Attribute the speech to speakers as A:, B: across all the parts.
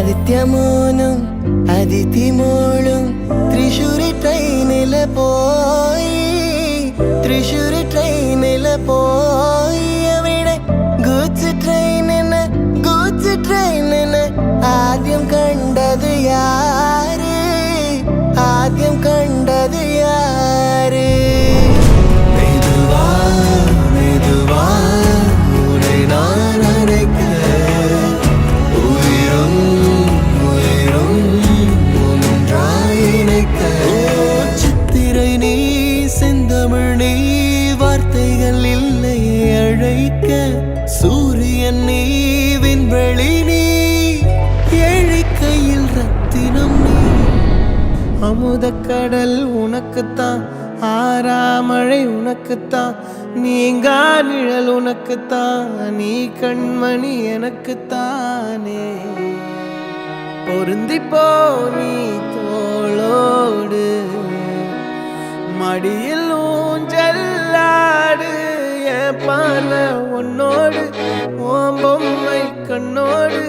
A: ആദിത്യമോനും അതിഥിമോളും തൃശ്ശൂർ ട്രെയിനില് പോയി അവിടെ ഗൂഡ്സ് ട്രെയിനിന് ആദ്യം കണ്ടത് യാര് மெதுவா மெதுவா உன்னை நான் அழைக்க உயிரும் ஒன்றாய் இணைக்க சித்திரை நீ செந்தமிழ் நீ வார்த்தைகள் இல்லை அழைக்க சூரியன் நீ விண்வெளி நீ ஏழை கையில் ரத்தினம் நீ அமுதக்கடல் உனக்குத்தான் ஆறாமழை உனக்குத்தான் நீங்கா நிழல் உனக்குத்தான் நீ கண்மணி எனக்குத்தானே பொருந்திப்போ நீ தோளோடு மடியில் ஊஞ்சல்லாடு என் பார்வை உன்னோடு ஓம் பொம்மை கண்ணோடு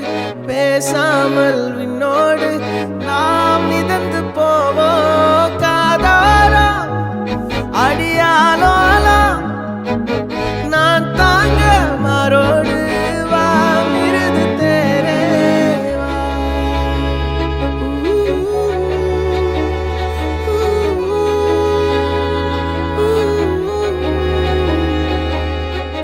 A: பேசாமல் விண்ணோடு நாம் மிதந்து போவோம் காதாரா அடியாலோலா நான் தாங்க மாறோடு வா மிருது தேரே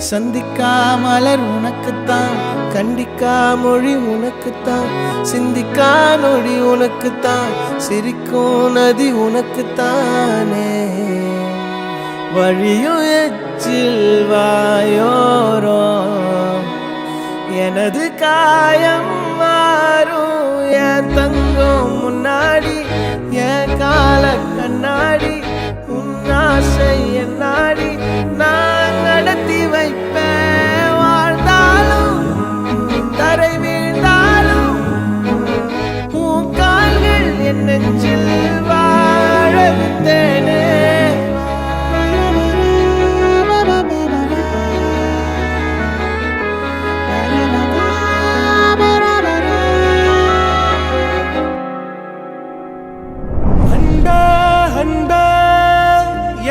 A: சந்திக்கா மலர் உனக்குத்தான் கண்டிக்கா மொழி உனக்குத்தான் சிந்திக்கா நொடி உனக்குத்தான் சிரிக்கும் நதி உனக்குத்தானே வழியும் எச்சில் வாயோரோ எனது காயம் மாறும் என் தங்கம் முன்னாடி என் கால கண்ணாடி உன் ஆசை என்னாடி நான் நடத்தி வைப்பேன் வாழ்ந்தாலும் தரை வீழ்ந்தாலும் உன் கால்கள் என் நெஞ்சில் வாழ விட்டேனே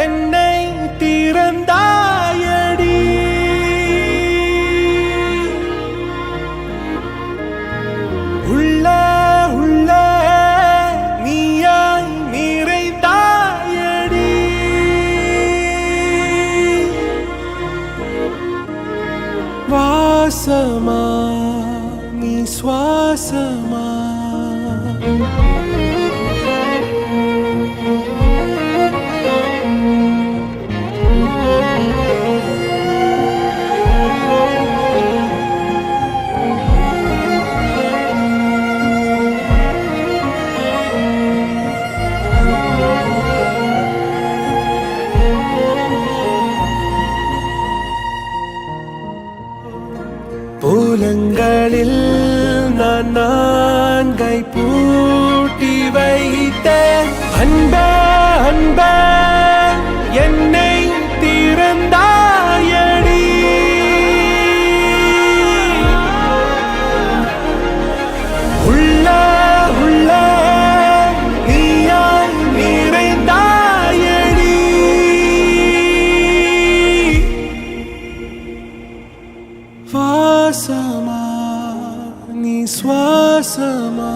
A: என்னை திறந்தாயடி உள்ள நீயாய் நிறைந்தாயடி வாசமா நீ சுவாசமா பூலங்களில் நான் கை பூட்டி வைத்தேன் அன்பே என்னை திறந்தாயடி உள்ள நீயாய் நிறைந்தாயடி வாசமா நீ சுவாசமா